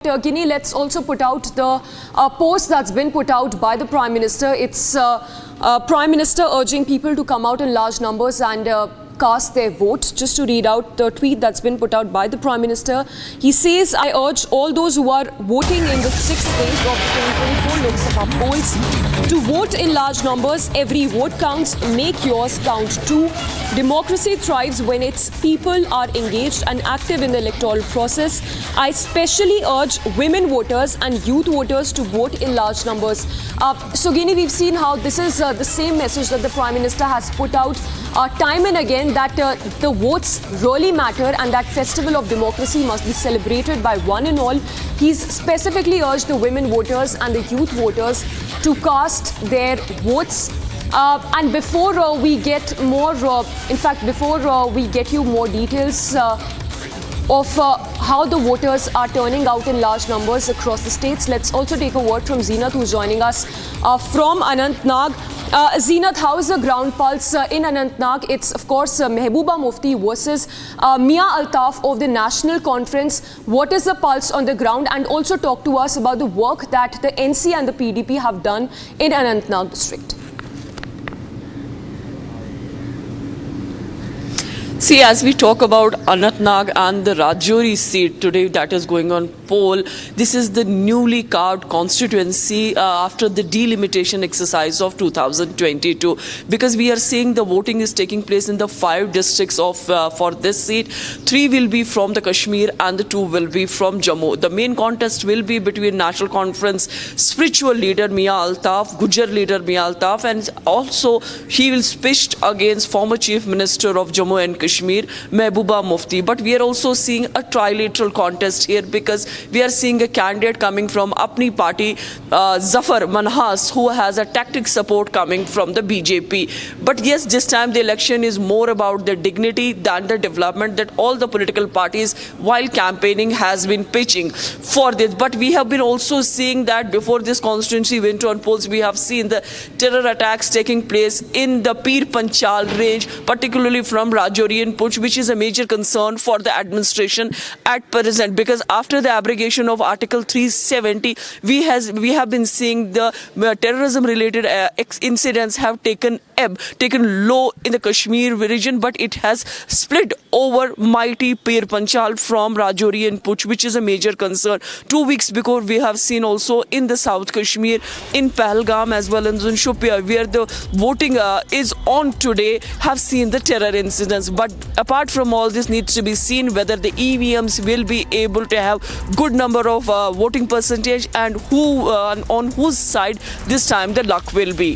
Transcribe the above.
Guinea, let's also put out the post that's been put out by the Prime Minister. It's Prime Minister urging people to come out in large numbers and cast their vote. Just to read out the tweet that's been put out by the Prime Minister. He says, I urge all those who are voting in the 6th phase of 2024 Lok Sabha polls to vote in large numbers. Every vote counts. Make yours count too. Democracy thrives when its people are engaged and active in the electoral process. I especially urge women voters and youth voters to vote in large numbers. So, Guinea, we've seen how this is the same message that the Prime Minister has put out time and again, that the votes really matter and that festival of democracy must be celebrated by one and all. He's specifically urged the women voters and the youth voters to cast their votes. And before we get more, before we get you more details of how the voters are turning out in large numbers across the states, let's also take a word from Zeenat, who's joining us from Anantnag. Zeenat, how is the ground pulse in Anantnag? It's, of course, Mehbooba Mufti versus Mia Altaf of the National Conference. What is the pulse on the ground? And also talk to us about the work that the NC and the PDP have done in Anantnag district. See, as we talk about Anantnag and the Rajouri seat today that is going on poll, this is the newly carved constituency after the delimitation exercise of 2022. Because we are seeing the voting is taking place in the 5 districts of for this seat. 3 will be from the Kashmir and the 2 will be from Jammu. The main contest will be between National Conference spiritual leader Mia Altaf, Gujar leader Mia Altaf, and also he will pitch against former Chief Minister of Jammu and Kashmir, Mehbooba Mufti. But we are also seeing a trilateral contest here because we are seeing a candidate coming from Apni party, Zafar Manhas, who has a tactic support coming from the BJP. But yes, this time the election is more about the dignity than the development that all the political parties while campaigning has been pitching for this. But we have been also seeing that before this constituency went on polls, we have seen the terror attacks taking place in the Pir Panchal range, particularly from Rajouri and Poonch, which is a major concern for the administration at present, because after the abrogation of Article 370, we have been seeing the terrorism related incidents have taken low in the Kashmir region, but it has split over mighty Pir Panchal from Rajouri and Poonch, which is a major concern. 2 weeks before, we have seen also in the South Kashmir, in Pahalgam as well as in Shopia, where the voting is on today, have seen the terror incidents. But apart from all this, needs to be seen whether the EVMs will be able to have good number of voting percentage and who on whose side this time the luck will be.